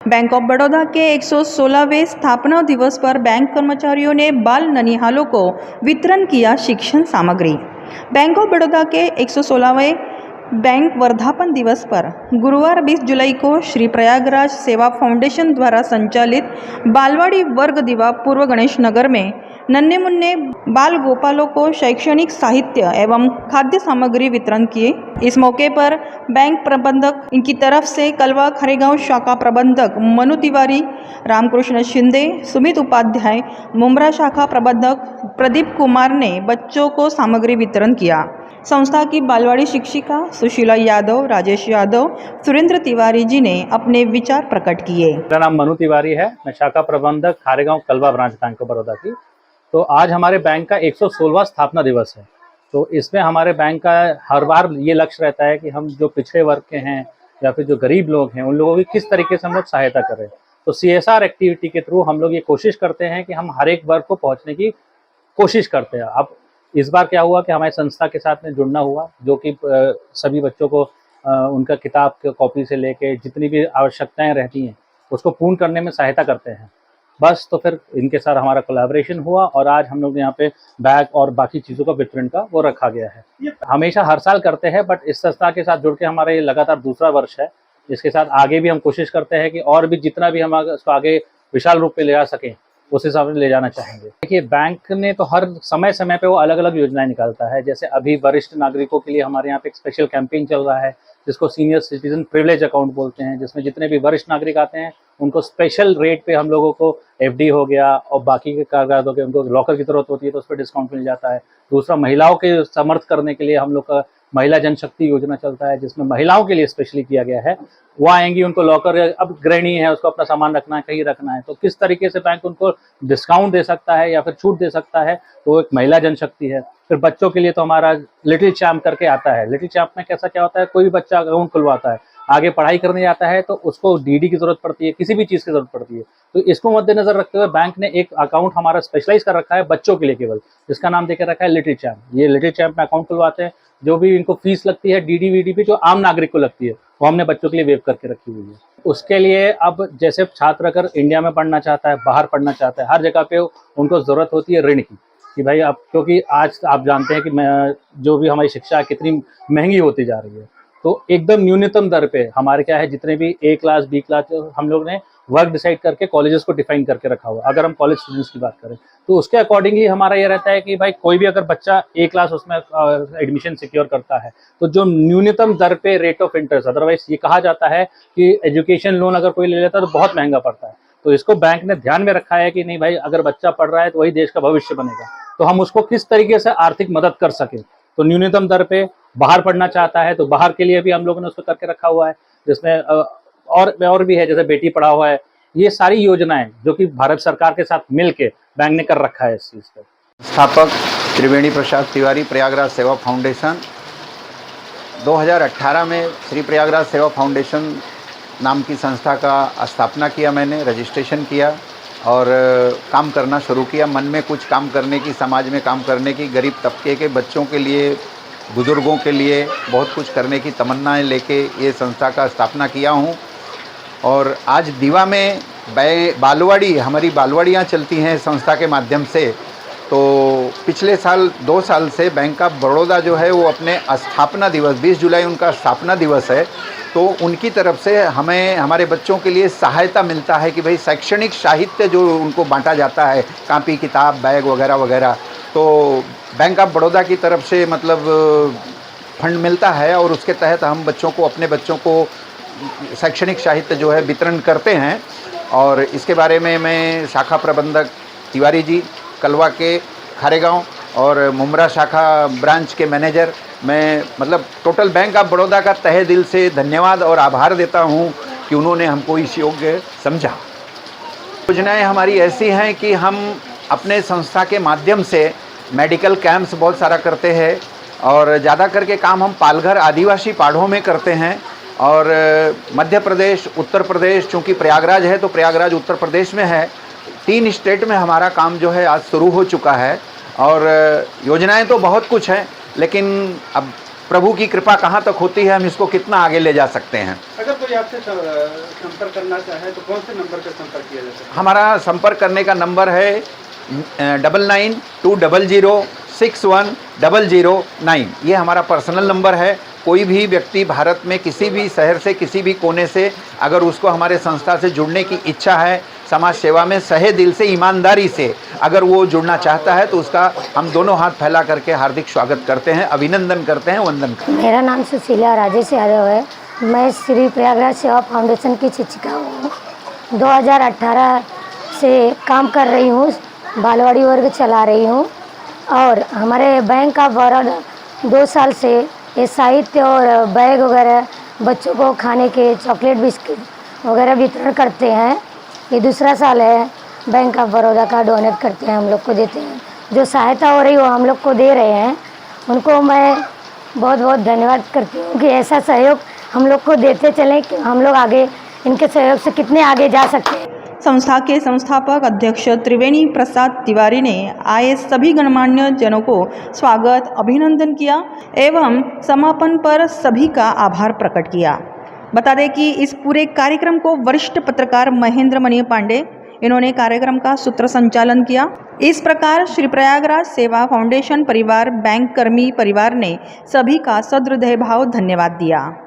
Bank of Baroda के 116वें स्थापना दिवस पर बैंक कर्मचारियों ने बाल ननिहालों को वितरण किया शिक्षण सामग्री। बैंक ऑफ बड़ौदा के 116वें बैंक वर्धापन दिवस पर गुरुवार 20 जुलाई को श्री प्रयागराज सेवा फाउंडेशन द्वारा संचालित बालवाड़ी वर्ग दिवा पूर्व गणेश नगर में नन्हे मुन्ने बाल गोपालों को शैक्षणिक साहित्य एवं खाद्य सामग्री वितरण किए। इस मौके पर बैंक प्रबंधक इनकी तरफ से कलवा खरेगांव शाखा प्रबंधक मनु तिवारी, रामकृष्ण शिंदे, सुमित उपाध्याय, मुमरा शाखा प्रबंधक प्रदीप कुमार ने बच्चों को सामग्री वितरण किया। संस्था की बालवाड़ी शिक्षिका सुशीला यादव, राजेश यादव, सुरेंद्र तिवारी जी ने अपने विचार प्रकट किए। मेरा नाम मनु तिवारी है, मैं शाखा प्रबंधक खारेगांव कलवा ब्रांच बैंक ऑफ बड़ौदा की। तो आज हमारे बैंक का 116वां स्थापना दिवस है। तो इसमें हमारे बैंक का हर बार ये लक्ष्य रहता है कि हम जो पिछड़े वर्ग के हैं या फिर जो गरीब लोग हैं उन लोगों की किस तरीके से हम लोग सहायता करें। तो CSR एक्टिविटी के थ्रू हम लोग ये कोशिश करते हैं कि हम हर एक वर्ग को पहुंचने की कोशिश करते हैं। अब इस बार क्या हुआ कि हमारी संस्था के साथ में जुड़ना हुआ, जो कि सभी बच्चों को उनका किताब के कॉपी से लेके जितनी भी आवश्यकताएं रहती हैं उसको पूर्ण करने में सहायता करते हैं। बस तो फिर इनके साथ हमारा कोलैबोरेशन हुआ और आज हम लोग यहाँ पे बैग और बाकी चीज़ों का वितरण का वो रखा गया है। हमेशा हर साल करते हैं, बट इस संस्था के साथ जुड़ के हमारा ये लगातार दूसरा वर्ष है। इसके साथ आगे भी हम कोशिश करते हैं कि और भी जितना भी हम इसको आगे विशाल रूप में ले जा सकें उस हिसाब से ले जाना चाहेंगे। देखिए, बैंक ने तो हर समय समय पे वो अलग अलग योजनाएं निकालता है। जैसे अभी वरिष्ठ नागरिकों के लिए हमारे यहाँ पे एक स्पेशल कैंपेन चल रहा है जिसको सीनियर सिटीजन प्रिविलेज अकाउंट बोलते हैं, जिसमें जितने भी वरिष्ठ नागरिक आते हैं उनको स्पेशल रेट पे हम लोगों को FD हो गया और बाकी के कागजात हो गए, उनको लॉकर की जरूरत होती है तो उस पर डिस्काउंट मिल जाता है। दूसरा, महिलाओं के समर्थ करने के लिए हम लोग का महिला जनशक्ति योजना चलता है जिसमें महिलाओं के लिए स्पेशली किया गया है। वो आएंगी, उनको लॉकर, अब गृहिणी है उसको अपना सामान रखना है, कहीं रखना है, तो किस तरीके से बैंक उनको डिस्काउंट दे सकता है या फिर छूट दे सकता है, तो वो एक महिला जनशक्ति है। फिर बच्चों के लिए तो हमारा लिटिल चैम्प करके आता है। लिटिल चैम्प में कैसा क्या होता है, कोई भी बच्चा अकाउंट खुलवाता है, आगे पढ़ाई करने जाता है तो उसको DD की जरूरत पड़ती है, किसी भी चीज़ की जरूरत पड़ती है। तो इसको मद्देनजर रखते हुए बैंक ने एक अकाउंट हमारा स्पेशलाइज कर रखा है बच्चों के लिए केवल, जिसका नाम देकर रखा है लिटिल चैम्प। ये लिटिल चैम्प में अकाउंट खुलवाते हैं, जो भी इनको फीस लगती है DD VD पे जो आम नागरिक को लगती है वो हमने बच्चों के लिए वेव करके रखी हुई है। उसके लिए अब जैसे छात्र अगर इंडिया में पढ़ना चाहता है, बाहर पढ़ना चाहता है, हर जगह पे उनको ज़रूरत होती है ऋण की, कि भाई अब क्योंकि आज आप जानते हैं कि जो भी हमारी शिक्षा कितनी महंगी होती जा रही है, तो एकदम न्यूनतम दर पे हमारे क्या है, जितने भी A क्लास B क्लास हम लोग ने वर्क डिसाइड करके कॉलेजेस को डिफाइन करके रखा हुआ। अगर हम कॉलेज स्टूडेंट्स की बात करें तो उसके अकॉर्डिंगली हमारा ये रहता है कि भाई कोई भी अगर बच्चा A क्लास उसमें एडमिशन सिक्योर करता है तो जो न्यूनतम दर पे रेट ऑफ इंटरेस्ट, अदरवाइज ये कहा जाता है कि एजुकेशन लोन अगर कोई ले लेता है तो बहुत महंगा पड़ता है, तो इसको बैंक ने ध्यान में रखा है कि नहीं भाई, अगर बच्चा पढ़ रहा है तो वही देश का भविष्य बनेगा, तो हम उसको किस तरीके से आर्थिक मदद कर सके। तो न्यूनतम दर पे बाहर पढ़ना चाहता है तो बाहर के लिए भी हम लोगों ने उसको करके रखा हुआ है, जिसमें और भी है, जैसे बेटी पढ़ाओ है। ये सारी योजनाएं जो कि भारत सरकार के साथ मिलके बैंक ने कर रखा है इस चीज़ पर। स्थापक त्रिवेणी प्रसाद तिवारी, प्रयागराज सेवा फाउंडेशन। 2018 में श्री प्रयागराज सेवा फाउंडेशन नाम की संस्था का स्थापना किया मैंने, रजिस्ट्रेशन किया और काम करना शुरू किया। मन में कुछ काम करने की, समाज में काम करने की, गरीब तबके के बच्चों के लिए, बुज़ुर्गों के लिए बहुत कुछ करने की तमन्नाएं लेके ये संस्था का स्थापना किया हूँ। और आज दीवा में बालवाड़ी, हमारी बालवाड़ियाँ चलती हैं संस्था के माध्यम से। तो पिछले साल 2 साल से बैंक ऑफ बड़ौदा जो है वो अपने स्थापना दिवस, 20 जुलाई उनका स्थापना दिवस है, तो उनकी तरफ से हमें हमारे बच्चों के लिए सहायता मिलता है कि भाई शैक्षणिक साहित्य जो उनको बांटा जाता है, कापी किताब बैग वगैरह वगैरह, तो बैंक ऑफ बड़ौदा की तरफ से मतलब फंड मिलता है और उसके तहत हम बच्चों को, अपने बच्चों को शैक्षणिक साहित्य जो है वितरण करते हैं। और इसके बारे में मैं शाखा प्रबंधक तिवारी जी, कलवा के खारेगांव और मुमरा शाखा ब्रांच के मैनेजर, मैं मतलब टोटल बैंक ऑफ बड़ौदा का तहे दिल से धन्यवाद और आभार देता हूं कि उन्होंने हमको इस योग्य समझा। योजनाएं हमारी ऐसी हैं कि हम अपने संस्था के माध्यम से मेडिकल कैंप्स बहुत सारा करते हैं और ज़्यादा करके काम हम पालघर आदिवासी पहाड़ों में करते हैं। और मध्य प्रदेश, उत्तर प्रदेश, चूँकि प्रयागराज है तो प्रयागराज उत्तर प्रदेश में है, 3 स्टेट में हमारा काम जो है आज शुरू हो चुका है। और योजनाएं तो बहुत कुछ हैं, लेकिन अब प्रभु की कृपा कहाँ तक होती है, हम इसको कितना आगे ले जा सकते हैं। अगर कोई आपसे संपर्क करना चाहे तो कौन से नंबर पर संपर्क किया जा सकता है? हमारा संपर्क करने का नंबर है 9920061009। ये हमारा पर्सनल नंबर है। कोई भी व्यक्ति भारत में किसी भी शहर से, किसी भी कोने से, अगर उसको हमारे संस्था से जुड़ने की इच्छा है, समाज सेवा में सहे दिल से, ईमानदारी से अगर वो जुड़ना चाहता है, तो उसका हम दोनों हाथ फैला करके हार्दिक स्वागत करते हैं, अभिनंदन करते हैं, वंदन करते हैं। मेरा नाम सुशीला राजेश यादव है। मैं श्री प्रयागराज सेवा फाउंडेशन की शिक्षिका हूँ। 2018 से काम कर रही हूँ, बालवाड़ी वर्ग चला रही हूँ। और हमारे बैंक ऑफ बड़ौदा 2 साल से ये साहित्य और बैग वगैरह बच्चों को खाने के चॉकलेट बिस्किट वगैरह वितरण करते हैं। ये दूसरा साल है। बैंक ऑफ बड़ौदा का डोनेट करते हैं, हम लोग को देते हैं। जो सहायता हो रही वो हम लोग को दे रहे हैं, उनको मैं बहुत बहुत धन्यवाद करती हूँ कि ऐसा सहयोग हम लोग को देते चलें कि हम लोग आगे इनके सहयोग से कितने आगे जा सकते हैं। संस्था के संस्थापक अध्यक्ष त्रिवेणी प्रसाद तिवारी ने आए सभी गणमान्य जनों को स्वागत, अभिनंदन किया एवं समापन पर सभी का आभार प्रकट किया। बता दें कि इस पूरे कार्यक्रम को वरिष्ठ पत्रकार महेंद्र मणि पांडे, इन्होंने कार्यक्रम का सूत्र संचालन किया। इस प्रकार श्री प्रयागराज सेवा फाउंडेशन परिवार बैंक कर्मी परिवार ने सभी का सदृदय भाव धन्यवाद दिया।